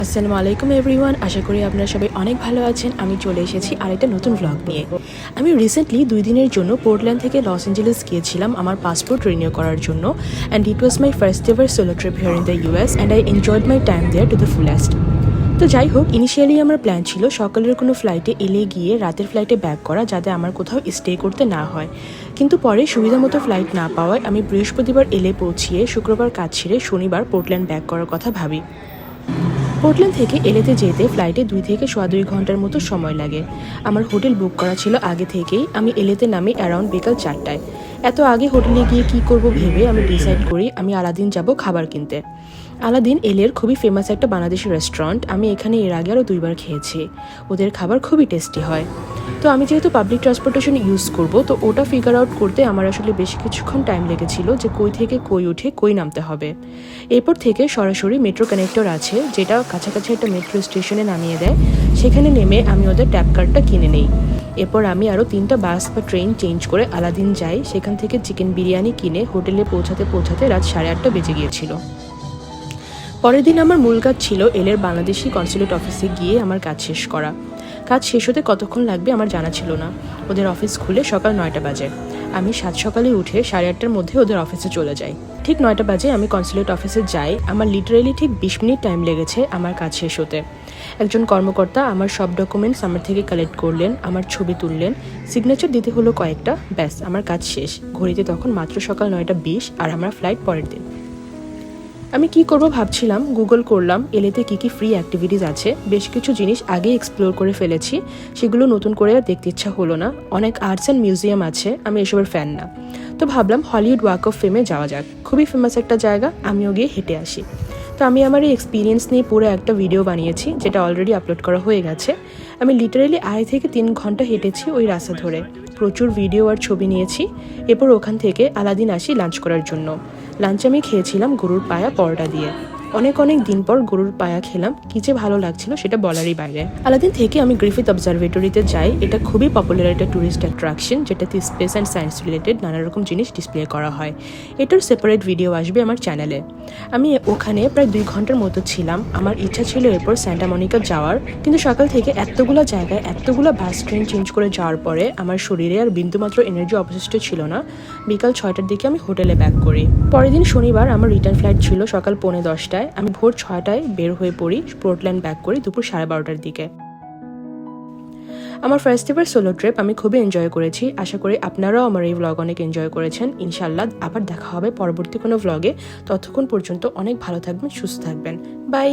আসসালামু আলাইকুম এভরিওয়ান, আশা করি আপনারা সবাই অনেক ভালো আছেন। আমি চলে এসেছি আরেকটা নতুন ব্লগ নিয়ে। আমি রিসেন্টলি 2 দিনের জন্য পোর্টল্যান্ড থেকে লস অ্যাঞ্জেলেস গিয়েছিলাম আমার পাসপোর্ট রিনিউ করার জন্য, and it was my first ever solo trip here in the US and I enjoyed my time there to the fullest. তো যাই হোক, ইনিশিয়ালি আমার প্ল্যান ছিল সকালের কোনো ফ্লাইটে এলে গিয়ে রাতের ফ্লাইটে ব্যাক করা, যাতে আমার কোথাও স্টে করতে না হয়। কিন্তু পরে সুবিধা মতো ফ্লাইট না পাওয়ায় আমি বৃহস্পতিবার এলে পৌঁছিয়ে শুক্রবার কাজ ছেড়ে শনিবার পোর্টল্যান্ড ব্যাক করার কথা ভাবি। পোর্টল্যান্ড থেকে এলেতে যেতে ফ্লাইটে 2 থেকে 2.25 ঘন্টার মতো সময় লাগে। আমার হোটেল বুক করা ছিল আগে থেকেই। আমি এলেতে নামি অ্যারাউন্ড বিকাল 4টায়। এত আগে হোটেলে গিয়ে কি করব ভেবে আমি ডিসাইড করি আমি আলাদিন যাব খাবার কিনতে। আলাদিন এলের খুবই ফেমাস একটা বাংলাদেশি রেস্টুরেন্ট। আমি এখানে এর আগে আরও 2বার খেয়েছি। ওদের খাবার খুবই টেস্টি হয়। তো আমি যেহেতু পাবলিক ট্রান্সপোর্টেশন ইউজ করব, তো ওটা ফিগার আউট করতে আমার আসলে বেশ কিছুক্ষণ টাইম লেগেছিল যে কই থেকে কই উঠে কই নামতে হবে। এরপর থেকে সরাসরি মেট্রো কানেক্টর আছে, যেটা কাছাকাছি একটা মেট্রো স্টেশনে নামিয়ে দেয়। সেখানে নেমে আমি ওদের ট্যাপ কার্ডটা কিনে নেই। এরপর আমি আরও 3টা বাস বা ট্রেন চেঞ্জ করে আলাদিন যাই। সেখান থেকে চিকেন বিরিয়ানি কিনে হোটেলে পৌঁছাতে পৌঁছাতে রাত 8:30 বেজে গিয়েছিল। পরের দিন আমার মূল কাজ ছিল এলের বাংলাদেশি কনসুলেট অফিসে গিয়ে আমার কাজ শেষ করা। কাজ শেষ হতে কতক্ষণ লাগবে আমার জানা ছিল না। ওদের অফিস খুলে সকাল 9টা বাজে। আমি 7 সকালে উঠে 8:30টার মধ্যে ওদের অফিসে চলে যাই। ঠিক 9টা বাজে আমি কনসুলেট অফিসে যাই। আমার লিটারেলি ঠিক 20 মিনিট টাইম লেগেছে আমার কাজ শেষ হতে। একজন কর্মকর্তা আমার সব ডকুমেন্টস আমার থেকে কালেক্ট করলেন, আমার ছবি তুললেন, সিগনেচার দিতে হলো কয়েকটা, ব্যাস আমার কাজ শেষ। ঘড়িতে তখন মাত্র সকাল 9টা 20 আর আমার ফ্লাইট পরের দিন। আমি কি করব ভাবছিলাম, গুগল করলাম এলেতে কি ফ্রি অ্যাক্টিভিটিস আছে। বেশ কিছু জিনিস আগে এক্সপ্লোর করে ফেলেছি, সেগুলো নতুন করে আর দেখতে ইচ্ছা হলো না। অনেক আর্টস অ্যান্ড মিউজিয়াম আছে, আমি এসবের ফ্যান না। তো ভাবলাম হলিউড ওয়াক অফ ফেমে যাওয়া যাক, খুবই ফেমাস একটা জায়গা, আমিও গিয়ে হেঁটে আসি। তো আমি আমার এই এক্সপিরিয়েন্স নিয়ে পুরো একটা ভিডিও বানিয়েছি, যেটা অলরেডি আপলোড করা হয়ে গেছে। আমি লিটারেলি 2.5 থেকে 3 ঘন্টা হেঁটেছি ওই রাস্তা ধরে। প্রচুর ভিডিও আর ছবি নিয়েছি। এরপর ওখান থেকে আলাদিন আসি লাঞ্চ করার জন্য। লাঞ্চে আমি খেয়েছিলাম গরুর পায়া পরোটা দিয়ে। অনেক দিন পর গরুর পায়া খেলাম, কি যে ভালো লাগছিল সেটা বলারই বাইরে। আলাদিন থেকে আমি গ্রিফিথ অবজারভেটরিতে যাই। এটা খুবই পপুলার একটা ট্যুরিস্ট অ্যাট্রাকশন, যেটাতে স্পেস অ্যান্ড সায়েন্স রিলেটেড নানা রকম জিনিস ডিসপ্লে করা হয়। এটার সেপারেট ভিডিও আসবে আমার চ্যানেলে। আমি ওখানে প্রায় 2 ঘন্টার মতো ছিলাম। আমার ইচ্ছা ছিল এরপর স্যান্টা মনিকা যাওয়ার, কিন্তু সকাল থেকে এতগুলো জায়গায় এতগুলো বাস ট্রেন চেঞ্জ করে যাওয়ার পরে আমার শরীরে আর বিন্দুমাত্র এনার্জি অবশিষ্ট ছিল না। বিকাল 6টার দিকে আমি হোটেলে ব্যাক করি। পরের দিন শনিবার আমার রিটার্ন ফ্লাইট ছিল সকাল 10:45টায়। আমি ভোর 6টায় বের হয়ে পড়ি, পোর্টল্যান্ড ব্যাক করি দুপুর 12:30টার দিকে। আমার ফার্স্ট এভার সোলো ট্রিপ আমি খুবই এনজয় করেছি। আশা করি আপনারাও আমার এই ভ্লগ অনেক এনজয় করেছেন। ইনশাআল্লাহ আবার দেখা হবে পরবর্তী কোনো ভ্লগে। ততক্ষণ পর্যন্ত অনেক ভালো থাকবেন, সুস্থ থাকবেন। বাই।